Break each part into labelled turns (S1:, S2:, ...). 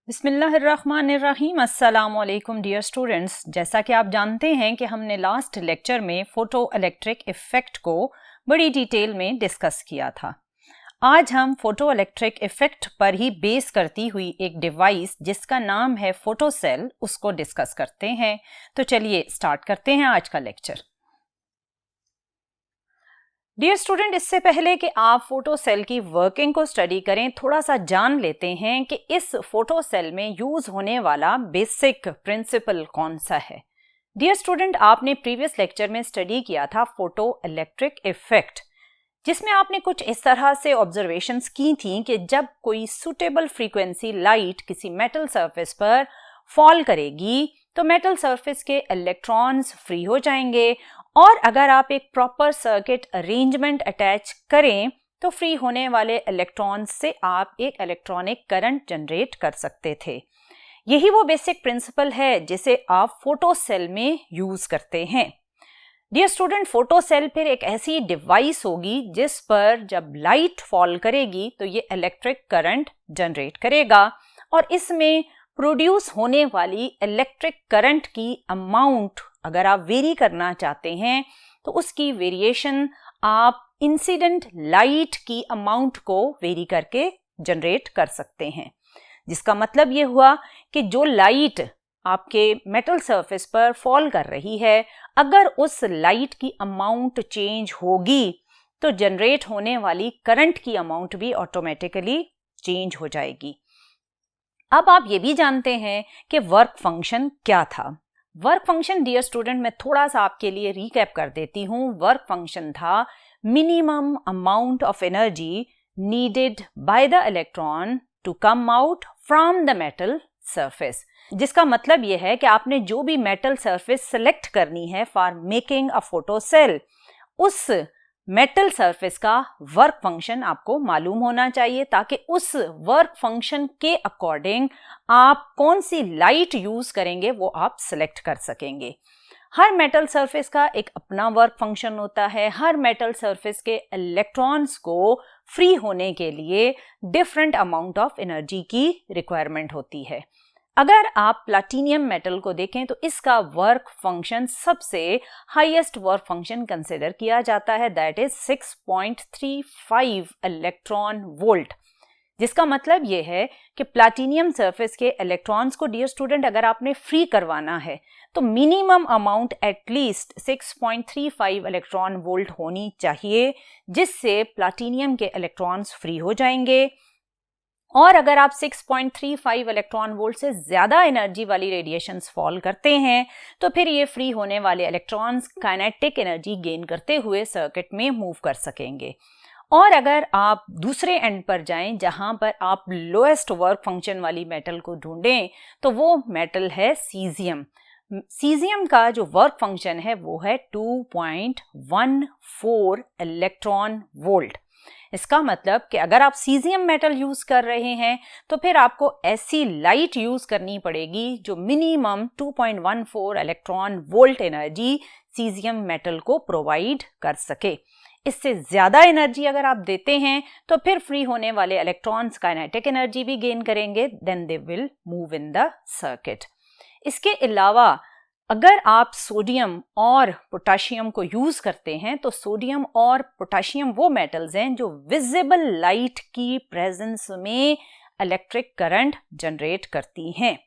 S1: बिस्मिल्लाहिर्रहमानिर्रहीम। अस्सलाम वालेकुम डियर स्टूडेंट्स। जैसा कि आप जानते हैं कि हमने लास्ट लेक्चर में फोटो इलेक्ट्रिक इफ़ेक्ट को बड़ी डिटेल में डिस्कस किया था। आज हम फोटो इलेक्ट्रिक इफ़ेक्ट पर ही बेस करती हुई एक डिवाइस जिसका नाम है फोटो सेल उसको डिस्कस करते हैं। तो चलिए स्टार्ट करते हैं आज का लेक्चर। डियर स्टूडेंट, इससे पहले कि आप फोटो सेल की वर्किंग को स्टडी करें, थोड़ा सा जान लेते हैं कि इस फोटो सेल में यूज होने वाला बेसिक प्रिंसिपल कौन सा है। डियर स्टूडेंट, आपने प्रीवियस लेक्चर में स्टडी किया था फोटो इलेक्ट्रिक इफेक्ट, जिसमें आपने कुछ इस तरह से ऑब्जर्वेशंस की थी कि जब कोई सुटेबल फ्रीक्वेंसी लाइट किसी मेटल सरफेस पर फॉल करेगी तो मेटल सरफेस के इलेक्ट्रॉन्स फ्री हो जाएंगे, और अगर आप एक प्रॉपर सर्किट अरेंजमेंट अटैच करें तो फ्री होने वाले इलेक्ट्रॉन्स से आप एक इलेक्ट्रॉनिक करंट जनरेट कर सकते थे। यही वो बेसिक प्रिंसिपल है जिसे आप फोटो सेल में यूज करते हैं। डियर स्टूडेंट, फोटो सेल फिर एक ऐसी डिवाइस होगी जिस पर जब लाइट फॉल करेगी तो ये इलेक्ट्रिक करंट जनरेट करेगा, और इसमें प्रोड्यूस होने वाली इलेक्ट्रिक करंट की अमाउंट अगर आप वेरी करना चाहते हैं तो उसकी वेरिएशन आप इंसिडेंट लाइट की अमाउंट को वेरी करके जनरेट कर सकते हैं। जिसका मतलब ये हुआ कि जो लाइट आपके मेटल सरफेस पर फॉल कर रही है, अगर उस लाइट की अमाउंट चेंज होगी तो जनरेट होने वाली करंट की अमाउंट भी ऑटोमेटिकली चेंज हो जाएगी। अब आप ये भी जानते हैं कि वर्क फंक्शन क्या था। वर्क फंक्शन, डियर स्टूडेंट, मैं थोड़ा सा आपके लिए रिकैप कर देती हूँ। वर्क फंक्शन था minimum amount of energy needed by the electron to come out from the metal surface. जिसका मतलब यह है कि आपने जो भी मेटल सरफेस सेलेक्ट करनी है for making a photo cell, उस मेटल सरफेस का वर्क फंक्शन आपको मालूम होना चाहिए, ताकि उस वर्क फंक्शन के अकॉर्डिंग आप कौन सी लाइट यूज करेंगे वो आप सिलेक्ट कर सकेंगे। हर मेटल सरफेस का एक अपना वर्क फंक्शन होता है। हर मेटल सरफेस के इलेक्ट्रॉन्स को फ्री होने के लिए डिफरेंट अमाउंट ऑफ एनर्जी की रिक्वायरमेंट होती है। अगर आप प्लैटिनियम मेटल को देखें तो इसका वर्क फंक्शन सबसे हाईएस्ट वर्क फंक्शन कंसिडर किया जाता है, दैट इज 6.35 इलेक्ट्रॉन वोल्ट। जिसका मतलब ये है कि प्लैटिनियम सरफेस के इलेक्ट्रॉन्स को, डियर स्टूडेंट, अगर आपने फ्री करवाना है तो minimum amount at least 6.35 electron volt होनी चाहिए, जिससे प्लैटिनियम के इलेक्ट्रॉन्स फ्री हो जाएंगे। और अगर आप 6.35 इलेक्ट्रॉन वोल्ट से ज्यादा एनर्जी वाली रेडिएशंस फॉल करते हैं तो फिर ये फ्री होने वाले इलेक्ट्रॉन्स काइनेटिक एनर्जी गेन करते हुए सर्किट में मूव कर सकेंगे। और अगर आप दूसरे एंड पर जाएं जहां पर आप लोएस्ट वर्क फंक्शन वाली मेटल को ढूंढें तो वो मेटल है सीजियम। सीजियम का जो वर्क फंक्शन है वो है 2.14 इलेक्ट्रॉन वोल्ट। इसका मतलब कि अगर आप सीजियम मेटल यूज कर रहे हैं तो फिर आपको ऐसी लाइट यूज करनी पड़ेगी जो minimum 2.14 electron volt energy caesium metal को प्रोवाइड कर सके। इससे ज्यादा एनर्जी अगर आप देते हैं तो फिर फ्री होने वाले इलेक्ट्रॉन्स काइनेटिक एनर्जी भी गेन करेंगे, then they will move in the circuit. इसके अलावा अगर आप सोडियम और पोटाशियम को यूज करते हैं तो सोडियम और पोटाशियम वो मेटल्स हैं जो विजिबल लाइट की प्रेजेंस में इलेक्ट्रिक करंट जनरेट करती हैं।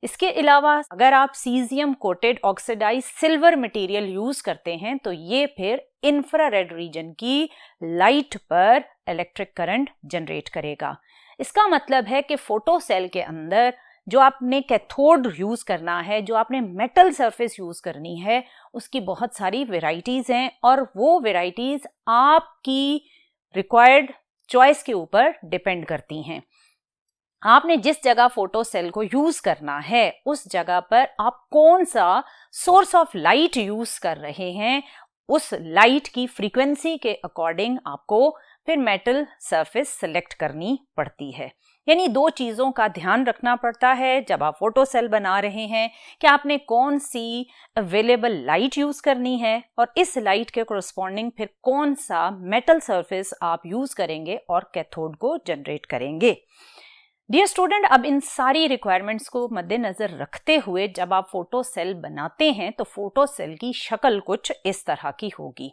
S1: इसके अलावा अगर आप caesium coated oxidised silver material use करते हैं तो ये फिर इंफ्रारेड रीजन की लाइट पर इलेक्ट्रिक करंट जनरेट करेगा। इसका मतलब है कि फोटो सेल के अंदर जो आपने कैथोड यूज करना है, जो आपने मेटल सरफेस यूज करनी है, उसकी बहुत सारी वेराइटीज हैं, और वो वेराइटीज आपकी रिक्वायर्ड चॉइस के ऊपर डिपेंड करती हैं। आपने जिस जगह फोटो सेल को यूज करना है उस जगह पर आप कौन सा सोर्स ऑफ लाइट यूज कर रहे हैं, उस लाइट की फ्रीक्वेंसी के अकॉर्डिंग आपको फिर मेटल सरफेस सेलेक्ट करनी पड़ती है। यानी दो चीज़ों का ध्यान रखना पड़ता है जब आप फोटो सेल बना रहे हैं कि आपने कौन सी अवेलेबल लाइट यूज़ करनी है, और इस लाइट के कोरस्पॉन्डिंग फिर कौन सा मेटल सरफेस आप यूज़ करेंगे और कैथोड को जनरेट करेंगे। डियर स्टूडेंट, अब इन सारी रिक्वायरमेंट्स को मद्देनजर रखते हुए जब आप फोटो सेल बनाते हैं तो फोटो सेल की शक्ल कुछ इस तरह की होगी।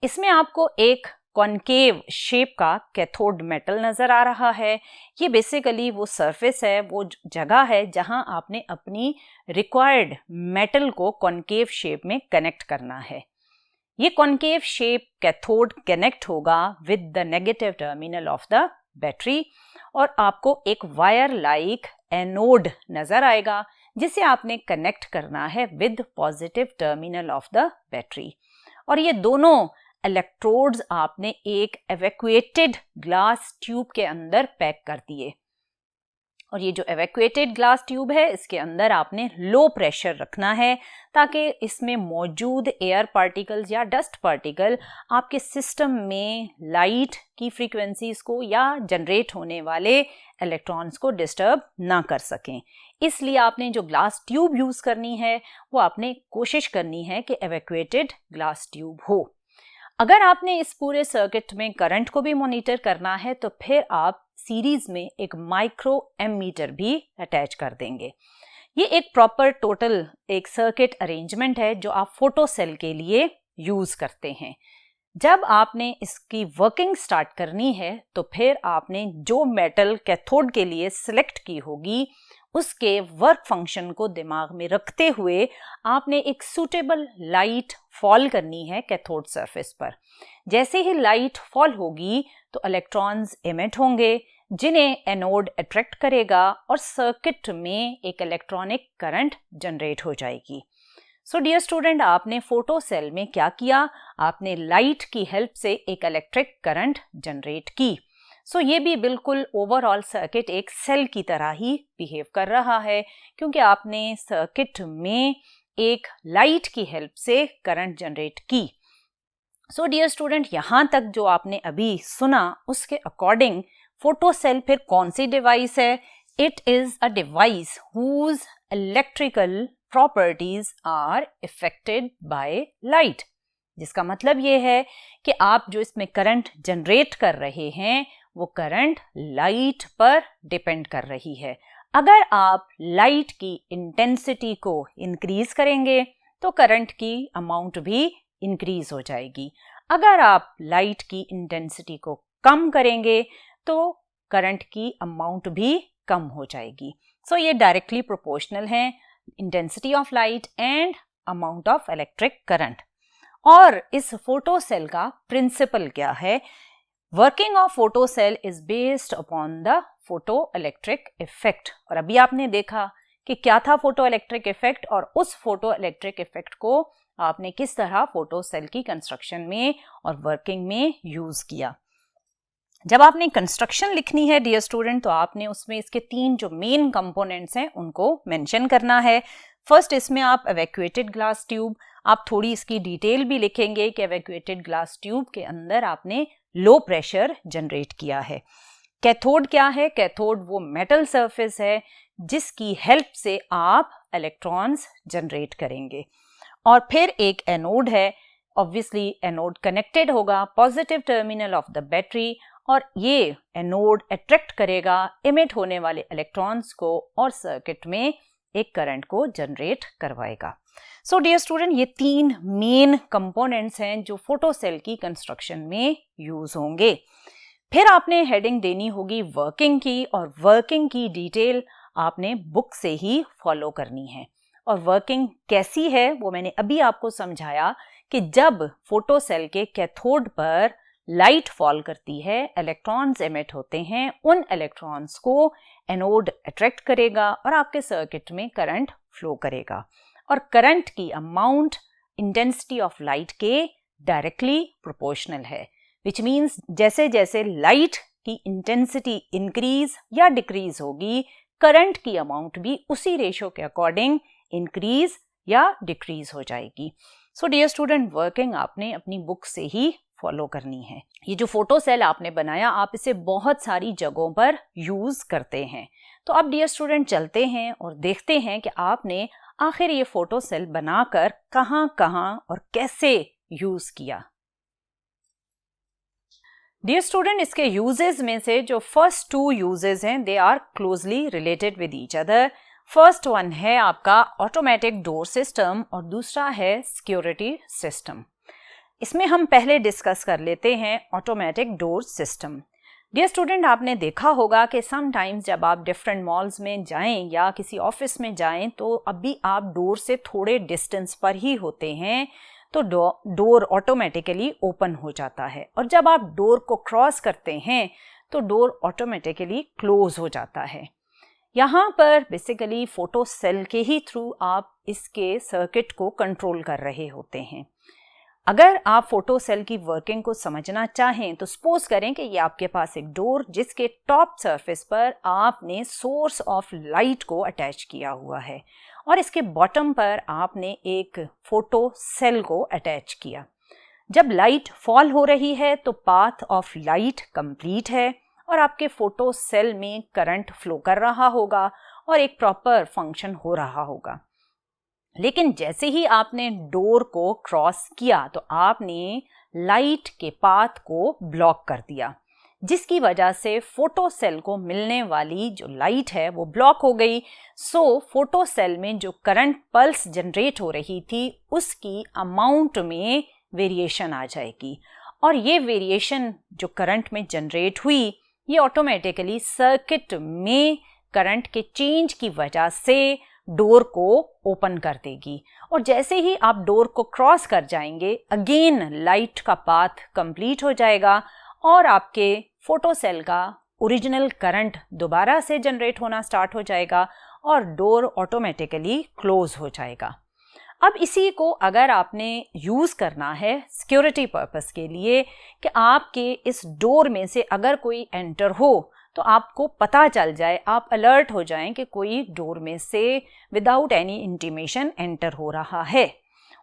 S1: इसमें आपको एक कॉनकेव शेप का कैथोड मेटल नजर आ रहा है। ये बेसिकली वो सरफेस है, वो जगह है जहां आपने अपनी रिक्वायर्ड मेटल को कॉनकेव शेप में कनेक्ट करना है। ये कॉनकेव शेप कैथोड कनेक्ट होगा with the negative terminal of the battery और आपको एक वायर लाइक एनोड नजर आएगा जिसे आपने कनेक्ट करना है with positive terminal of the battery. और ये दोनों इलेक्ट्रोड्स आपने एक एवैक्यूएटेड ग्लास ट्यूब के अंदर पैक कर दिए। और ये जो एवैक्यूएटेड ग्लास ट्यूब है इसके अंदर आपने लो प्रेशर रखना है ताकि इसमें मौजूद एयर पार्टिकल्स या डस्ट पार्टिकल आपके सिस्टम में लाइट की फ्रीक्वेंसीज को या जनरेट होने वाले इलेक्ट्रॉन्स को डिस्टर्ब ना कर सकें। इसलिए आपने जो ग्लास ट्यूब यूज करनी है वो आपने कोशिश करनी है कि एवैक्यूएटेड ग्लास ट्यूब हो। अगर आपने इस पूरे सर्किट में करंट को भी मॉनिटर करना है तो फिर आप सीरीज में एक माइक्रो एमीटर भी अटैच कर देंगे। ये एक प्रॉपर टोटल एक सर्किट अरेंजमेंट है जो आप फोटो सेल के लिए यूज करते हैं। जब आपने इसकी वर्किंग स्टार्ट करनी है तो फिर आपने जो मेटल कैथोड के लिए सिलेक्ट की होगी उसके वर्क फंक्शन को दिमाग में रखते हुए आपने एक सूटेबल लाइट फॉल करनी है कैथोड सरफेस पर। जैसे ही लाइट फॉल होगी तो इलेक्ट्रॉन्स एमिट होंगे जिन्हें एनोड अट्रैक्ट करेगा और सर्किट में एक इलेक्ट्रॉनिक करंट जनरेट हो जाएगी। सो डियर स्टूडेंट, आपने फोटो सेल में क्या किया? आपने लाइट की हेल्प से एक इलेक्ट्रिक करंट जनरेट की। सो ये भी बिल्कुल ओवरऑल सर्किट एक सेल की तरह ही बिहेव कर रहा है क्योंकि आपने सर्किट में एक लाइट की हेल्प से करंट जनरेट की। सो डियर स्टूडेंट, यहाँ तक जो आपने अभी सुना उसके अकॉर्डिंग फोटो सेल फिर कौन सी डिवाइस है? It is a device whose electrical properties are affected by light. जिसका मतलब ये है कि आप जो इसमें करंट जनरेट कर रहे हैं वो करंट लाइट पर डिपेंड कर रही है। अगर आप लाइट की इंटेंसिटी को इंक्रीज करेंगे तो करंट की अमाउंट भी इंक्रीज हो जाएगी। अगर आप लाइट की इंटेंसिटी को कम करेंगे तो करंट की अमाउंट भी कम हो जाएगी। सो ये डायरेक्टली प्रोपोर्शनल है, intensity of light and amount of electric current. और इस फोटो सेल का प्रिंसिपल क्या है? Working of photo cell is based upon the photoelectric effect. और अभी आपने देखा कि क्या था फोटो इलेक्ट्रिक इफेक्ट और उस फोटो इलेक्ट्रिक इफेक्ट को आपने किस तरह फोटो सेल की कंस्ट्रक्शन में और वर्किंग में यूज किया। जब आपने कंस्ट्रक्शन लिखनी है डियर स्टूडेंट तो आपने उसमें इसके 3 जो मेन कंपोनेंट्स हैं उनको मेंशन करना है। फर्स्ट, इसमें आप एवैक्यूएटेड ग्लास ट्यूब, आप थोड़ी इसकी डिटेल भी लिखेंगे कि एवैक्यूएटेड ग्लास ट्यूब के अंदर आपने लो प्रेशर जनरेट किया है। कैथोड क्या है? कैथोड वो मेटल सरफेस है जिसकी हेल्प से आप इलेक्ट्रॉन्स जनरेट करेंगे। और फिर एक एनोड है, ऑब्वियसली एनोड कनेक्टेड होगा positive terminal of the battery और ये एनोड अट्रैक्ट करेगा इमिट होने वाले इलेक्ट्रॉन्स को और सर्किट में एक करंट को जनरेट करवाएगा। सो डियर स्टूडेंट, ये 3 मेन कंपोनेंट्स हैं जो फोटो सेल की कंस्ट्रक्शन में यूज होंगे। फिर आपने हेडिंग देनी होगी वर्किंग की और वर्किंग की डिटेल आपने बुक से ही फॉलो करनी है। और वर्किंग कैसी है वो मैंने अभी आपको समझाया कि जब फोटो सेल के कैथोड पर लाइट फॉल करती है, इलेक्ट्रॉन्स एमिट होते हैं, उन इलेक्ट्रॉन्स को एनोड अट्रैक्ट करेगा और आपके सर्किट में करंट फ्लो करेगा। और करंट की अमाउंट इंटेंसिटी ऑफ लाइट के डायरेक्टली प्रोपोर्शनल है, विच मीन्स जैसे जैसे लाइट की इंटेंसिटी इंक्रीज या डिक्रीज होगी करंट की अमाउंट भी उसी रेशो के अकॉर्डिंग इंक्रीज या डिक्रीज हो जाएगी। सो डियर स्टूडेंट, वर्किंग आपने अपनी बुक से ही फॉलो करनी है। ये जो फोटो सेल आपने बनाया आप इसे बहुत सारी जगहों पर यूज करते हैं। तो अब डियर स्टूडेंट चलते हैं और देखते हैं कि आपने आखिर ये फोटो सेल बनाकर कहां कहां और कैसे यूज किया। डियर स्टूडेंट, इसके यूजेस में से जो फर्स्ट टू यूजेस हैं they are closely related with each other. First one है आपका ऑटोमेटिक डोर सिस्टम और दूसरा है सिक्योरिटी सिस्टम। इसमें हम पहले डिस्कस कर लेते हैं automatic door system. Dear student, आपने देखा होगा कि समटाइम्स जब आप डिफरेंट मॉल्स में जाएं या किसी ऑफिस में जाएं तो अभी आप डोर से थोड़े डिस्टेंस पर ही होते हैं, तो डोर ऑटोमेटिकली ओपन हो जाता है, और जब आप डोर को क्रॉस करते हैं तो डोर ऑटोमेटिकली क्लोज हो जाता है। यहाँ पर बेसिकली फोटो सेल के ही थ्रू आप इसके सर्किट को कंट्रोल कर रहे होते हैं। अगर आप फोटो सेल की वर्किंग को समझना चाहें तो सपोज करें कि ये आपके पास एक डोर जिसके टॉप सरफेस पर आपने सोर्स ऑफ लाइट को अटैच किया हुआ है और इसके बॉटम पर आपने एक फोटो सेल को अटैच किया। जब लाइट फॉल हो रही है तो पाथ ऑफ लाइट कंप्लीट है और आपके फोटो सेल में करंट फ्लो कर रहा होगा और एक प्रॉपर फंक्शन हो रहा होगा। लेकिन जैसे ही आपने डोर को क्रॉस किया तो आपने लाइट के पाथ को ब्लॉक कर दिया, जिसकी वजह से फोटो सेल को मिलने वाली जो लाइट है वो ब्लॉक हो गई। सो फोटो सेल में जो करंट पल्स जनरेट हो रही थी उसकी अमाउंट में वेरिएशन आ जाएगी, और ये वेरिएशन जो करंट में जनरेट हुई ये ऑटोमेटिकली सर्किट में करंट के चेंज की वजह से डोर को ओपन कर देगी। और जैसे ही आप डोर को क्रॉस कर जाएंगे अगेन लाइट का पाथ कंप्लीट हो जाएगा और आपके फोटो सेल का ओरिजिनल करंट दोबारा से जनरेट होना स्टार्ट हो जाएगा और डोर ऑटोमेटिकली क्लोज हो जाएगा। अब इसी को अगर आपने यूज़ करना है सिक्योरिटी पर्पस के लिए कि आपके इस डोर में से अगर कोई एंटर हो तो आपको पता चल जाए, आप अलर्ट हो जाएं कि कोई डोर में से विदाउट एनी इंटीमेशन एंटर हो रहा है,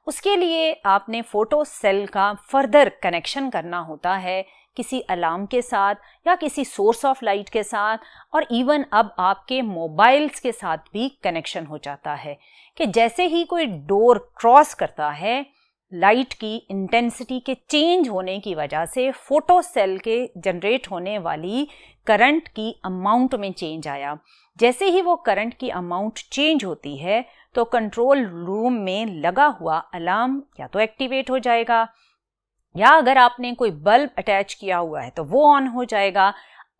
S1: उसके लिए आपने फोटो सेल का फर्दर कनेक्शन करना होता है किसी अलार्म के साथ या किसी सोर्स ऑफ लाइट के साथ, और इवन अब आपके मोबाइल्स के साथ भी कनेक्शन हो जाता है कि जैसे ही कोई डोर क्रॉस करता है लाइट की इंटेंसिटी के चेंज होने की वजह से फोटो सेल के जनरेट होने वाली करंट की अमाउंट में चेंज आया। जैसे ही वो करंट की अमाउंट चेंज होती है तो कंट्रोल रूम में लगा हुआ अलार्म या तो एक्टिवेट हो जाएगा या अगर आपने कोई बल्ब अटैच किया हुआ है तो वो ऑन हो जाएगा,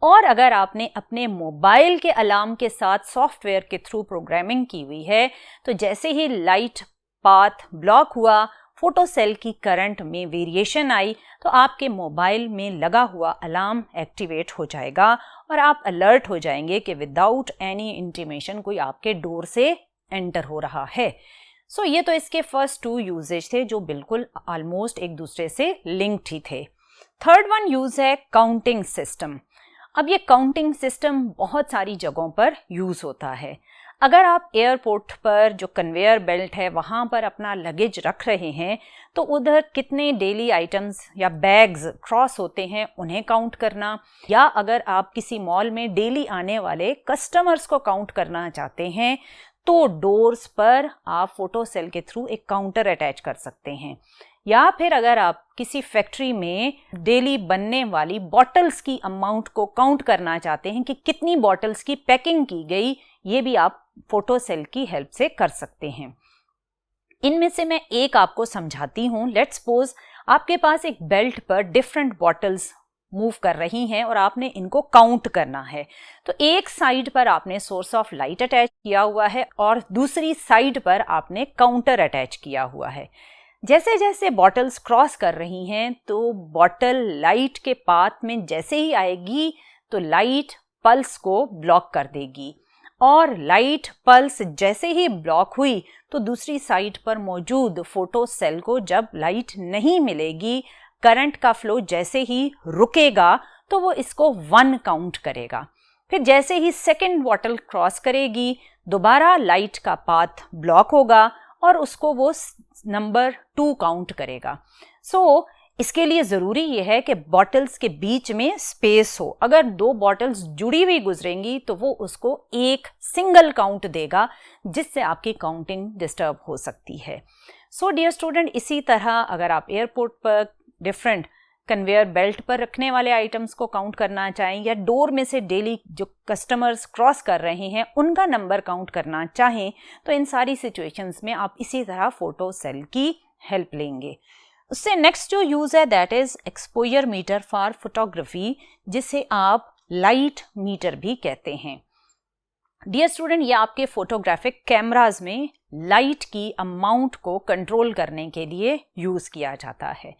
S1: और अगर आपने अपने मोबाइल के अलार्म के साथ सॉफ्टवेयर के थ्रू प्रोग्रामिंग की हुई है तो जैसे ही लाइट पाथ ब्लॉक हुआ, फोटो सेल की करंट में वेरिएशन आई तो आपके मोबाइल में लगा हुआ अलार्म एक्टिवेट हो जाएगा और आप अलर्ट हो जाएंगे कि विदाउट एनी इंटीमेशन कोई आपके डोर से एंटर हो रहा है। सो ये तो इसके फर्स्ट टू यूजेज थे जो बिल्कुल ऑलमोस्ट एक दूसरे से लिंक्ड ही थे। थर्ड वन यूज है काउंटिंग सिस्टम। अब ये काउंटिंग सिस्टम बहुत सारी जगहों पर यूज होता है। अगर आप एयरपोर्ट पर जो कन्वेयर बेल्ट है वहाँ पर अपना लगेज रख रहे हैं तो उधर कितने डेली आइटम्स या बैग्स क्रॉस होते हैं उन्हें काउंट करना, या अगर आप किसी मॉल में डेली आने वाले कस्टमर्स को काउंट करना चाहते हैं तो डोर्स पर आप फोटो सेल के थ्रू एक काउंटर अटैच कर सकते हैं, या फिर अगर आप किसी फैक्ट्री में डेली बनने वाली बॉटल्स की अमाउंट को काउंट करना चाहते हैं कि कितनी बॉटल्स की पैकिंग की गई, ये भी आप फोटो सेल की हेल्प से कर सकते हैं। इनमें से मैं एक आपको समझाती हूँ। लेट्स सपोज आपके पास एक बेल्ट पर डिफरेंट बॉटल्स मूव कर रही हैं और आपने इनको काउंट करना है, तो एक साइड पर आपने सोर्स ऑफ लाइट अटैच किया हुआ है और दूसरी साइड पर आपने काउंटर अटैच किया हुआ है। जैसे जैसे बॉटल्स क्रॉस कर रही हैं तो बॉटल लाइट के पाथ में जैसे ही आएगी तो लाइट पल्स को ब्लॉक कर देगी, और लाइट पल्स जैसे ही ब्लॉक हुई तो दूसरी साइड पर मौजूद फोटो सेल को जब लाइट नहीं मिलेगी, करंट का फ्लो जैसे ही रुकेगा तो वो इसको 1 काउंट करेगा। फिर जैसे ही सेकंड बॉटल क्रॉस करेगी दोबारा लाइट का पाथ ब्लॉक होगा और उसको वो नंबर 2 काउंट करेगा। सो इसके लिए ज़रूरी यह है कि बॉटल्स के बीच में स्पेस हो। अगर 2 बॉटल्स जुड़ी हुई गुजरेंगी तो वो उसको एक सिंगल काउंट देगा, जिससे आपकी काउंटिंग डिस्टर्ब हो सकती है। सो डियर स्टूडेंट, इसी तरह अगर आप एयरपोर्ट पर डिफरेंट कन्वेयर बेल्ट पर रखने वाले आइटम्स को काउंट करना चाहें या डोर में से डेली जो कस्टमर्स क्रॉस कर रहे हैं उनका नंबर काउंट करना चाहें, तो इन सारी सिचुएशंस में आप इसी तरह फोटो सेल की हेल्प लेंगे। उससे नेक्स्ट जो यूज़ है that is exposure meter for photography, जिसे आप लाइट मीटर भी कहते हैं। डियर स्टूडेंट, ये आपके फोटोग्राफिक कैमराज में लाइट की अमाउंट को कंट्रोल करने के लिए यूज़ किया जाता है,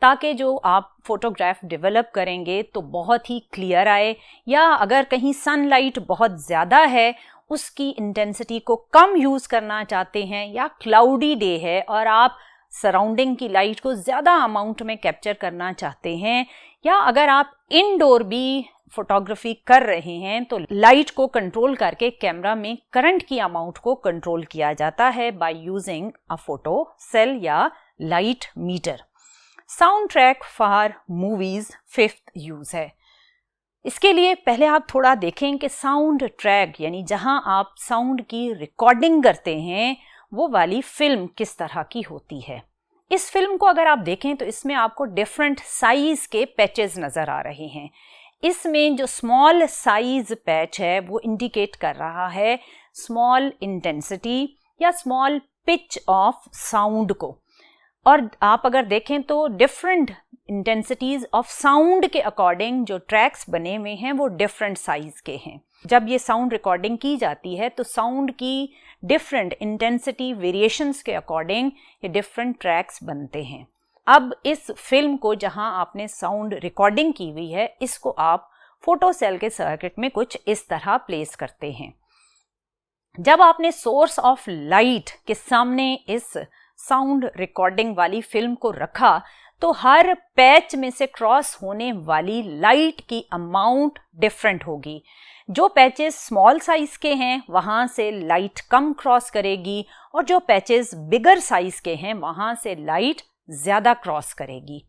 S1: ताकि जो आप फोटोग्राफ डेवलप करेंगे तो बहुत ही क्लियर आए, या अगर कहीं सनलाइट बहुत ज़्यादा है उसकी इंटेंसिटी को कम यूज़ करना चाहते हैं, या क्लाउडी डे है और आप सराउंडिंग की लाइट को ज़्यादा अमाउंट में कैप्चर करना चाहते हैं, या अगर आप इनडोर भी फोटोग्राफी कर रहे हैं तो लाइट को कंट्रोल करके कैमरा में करंट की अमाउंट को कंट्रोल किया जाता है by using a photo cell या light meter. Sound track for movies fifth use है। इसके लिए पहले आप थोड़ा देखें कि साउंड ट्रैक यानी जहां आप साउंड की रिकॉर्डिंग करते हैं वो वाली फिल्म किस तरह की होती है। इस फिल्म को अगर आप देखें तो इसमें आपको डिफरेंट साइज के पैचेस नजर आ रहे हैं। इसमें जो स्मॉल साइज पैच है वो इंडिकेट कर रहा है स्मॉल इंटेंसिटी या स्मॉल पिच ऑफ साउंड को, और आप अगर देखें तो डिफरेंट इंटेंसिटीज ऑफ साउंड के अकॉर्डिंग जो ट्रैक्स बने हुए हैं वो डिफरेंट साइज के हैं। जब ये साउंड रिकॉर्डिंग की जाती है तो साउंड की डिफरेंट इंटेंसिटी वेरिएशंस के अकॉर्डिंग ये डिफरेंट ट्रैक्स बनते हैं। अब इस फिल्म को जहां आपने साउंड रिकॉर्डिंग की हुई है इसको आप फोटो सेल के सर्किट में कुछ इस तरह प्लेस करते हैं। जब आपने सोर्स ऑफ लाइट के सामने इस साउंड रिकॉर्डिंग वाली फिल्म को रखा तो हर पैच में से क्रॉस होने वाली लाइट की अमाउंट डिफरेंट होगी। जो पैचेस स्मॉल साइज के हैं वहां से लाइट कम क्रॉस करेगी, और जो पैचेस बिगर साइज के हैं वहां से लाइट ज्यादा क्रॉस करेगी।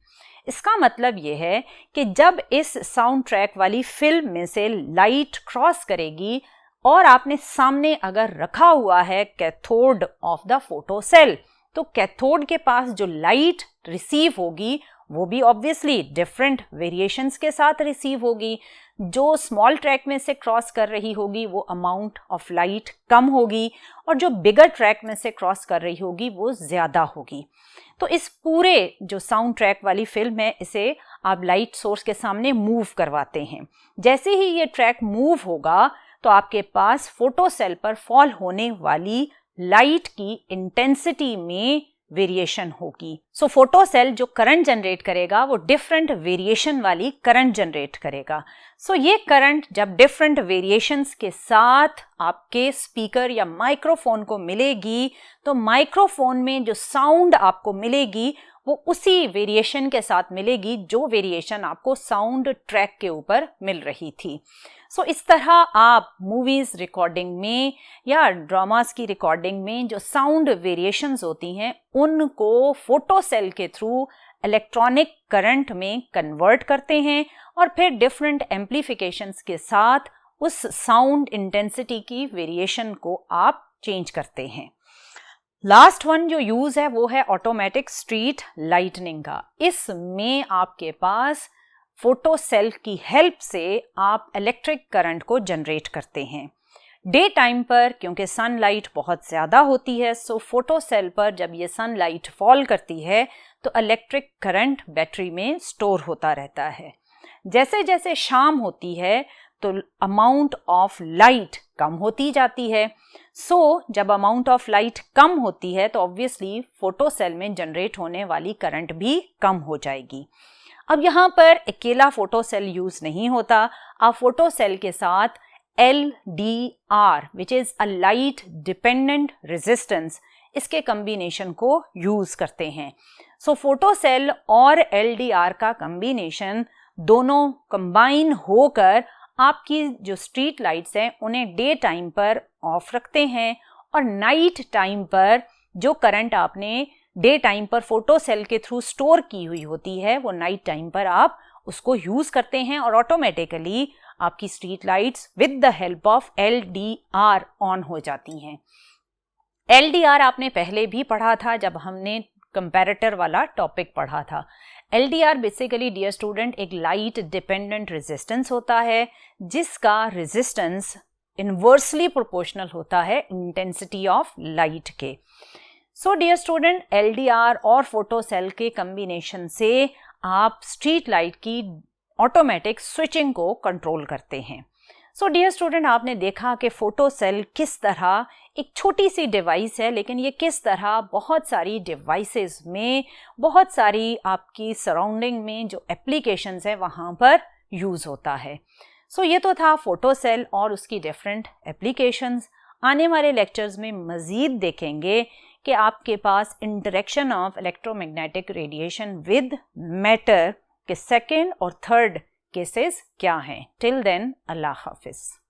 S1: इसका मतलब यह है कि जब इस साउंड ट्रैक वाली फिल्म में से लाइट क्रॉस करेगी और आपने सामने अगर रखा हुआ है cathode of the photo cell, तो कैथोड के पास जो लाइट रिसीव होगी वो भी ऑब्वियसली डिफरेंट वेरिएशंस के साथ रिसीव होगी। जो स्मॉल ट्रैक में से क्रॉस कर रही होगी वो अमाउंट ऑफ लाइट कम होगी, और जो बिगर ट्रैक में से क्रॉस कर रही होगी वो ज़्यादा होगी। तो इस पूरे जो साउंड ट्रैक वाली फिल्म है इसे आप लाइट सोर्स के सामने मूव करवाते हैं। जैसे ही ये ट्रैक मूव होगा तो आपके पास फोटो सेल पर फॉल होने वाली लाइट की इंटेंसिटी में वेरिएशन होगी। सो फोटो सेल जो करंट जनरेट करेगा वो डिफरेंट वेरिएशन वाली करंट जनरेट करेगा। सो ये करंट जब डिफरेंट वेरिएशंस के साथ आपके स्पीकर या माइक्रोफोन को मिलेगी तो माइक्रोफोन में जो साउंड आपको मिलेगी वो उसी वेरिएशन के साथ मिलेगी जो वेरिएशन आपको साउंड ट्रैक के ऊपर मिल रही थी। सो इस तरह आप मूवीज रिकॉर्डिंग में या ड्रामास की रिकॉर्डिंग में जो साउंड वेरिएशंस होती हैं उनको फोटो सेल के थ्रू इलेक्ट्रॉनिक करंट में कन्वर्ट करते हैं, और फिर डिफरेंट एम्प्लीफिकेशंस के साथ उस साउंड इंटेंसिटी की वेरिएशन को आप चेंज करते हैं। लास्ट वन जो यूज है वो है ऑटोमेटिक स्ट्रीट लाइटनिंग का। इसमें आपके पास फोटो सेल की हेल्प से आप इलेक्ट्रिक करंट को जनरेट करते हैं। डे टाइम पर क्योंकि सनलाइट बहुत ज़्यादा होती है, सो फोटो सेल पर जब ये सनलाइट फॉल करती है तो इलेक्ट्रिक करंट बैटरी में स्टोर होता रहता है। जैसे जैसे शाम होती है तो अमाउंट ऑफ लाइट कम होती जाती है। सो जब अमाउंट ऑफ लाइट कम होती है तो ऑब्वियसली फोटो सेल में जनरेट होने वाली करंट भी कम हो जाएगी। अब यहाँ पर अकेला फोटो सेल यूज नहीं होता, आप फोटो सेल के साथ LDR which is a light dependent resistance, इसके कम्बिनेशन को यूज करते हैं। सो फोटो सेल और LDR का कम्बिनेशन दोनों कंबाइन होकर आपकी जो स्ट्रीट लाइट्स हैं उन्हें डे टाइम पर ऑफ रखते हैं, और नाइट टाइम पर जो करंट आपने डे टाइम पर फोटो सेल के थ्रू स्टोर की हुई होती है वो नाइट टाइम पर आप उसको यूज करते हैं, और ऑटोमेटिकली आपकी street lights with the help of LDR on हो जाती हैं। LDR आपने पहले भी पढ़ा था जब हमने कंपैरेटर वाला टॉपिक पढ़ा था। LDR बेसिकली डियर स्टूडेंट एक लाइट डिपेंडेंट रेजिस्टेंस होता है जिसका रेजिस्टेंस इनवर्सली प्रोपोर्शनल होता है इंटेंसिटी ऑफ लाइट के। सो डियर स्टूडेंट, LDR और फोटो सेल के कम्बिनेशन से आप स्ट्रीट लाइट की ऑटोमेटिक स्विचिंग को कंट्रोल करते हैं। सो डियर स्टूडेंट, आपने देखा कि फोटो सेल किस तरह एक छोटी सी डिवाइस है, लेकिन ये किस तरह बहुत सारी डिवाइसेस में, बहुत सारी आपकी सराउंडिंग में जो एप्लीकेशंस है वहाँ पर यूज़ होता है। सो ये तो था फोटो सेल और उसकी डिफरेंट एप्लीकेशंस। आने वाले लेक्चर्स में मज़ीद देखेंगे कि आपके पास interaction of electromagnetic radiation with matter के सेकेंड और थर्ड केसेस क्या हैं। टिल देन, अल्लाह हाफिज़।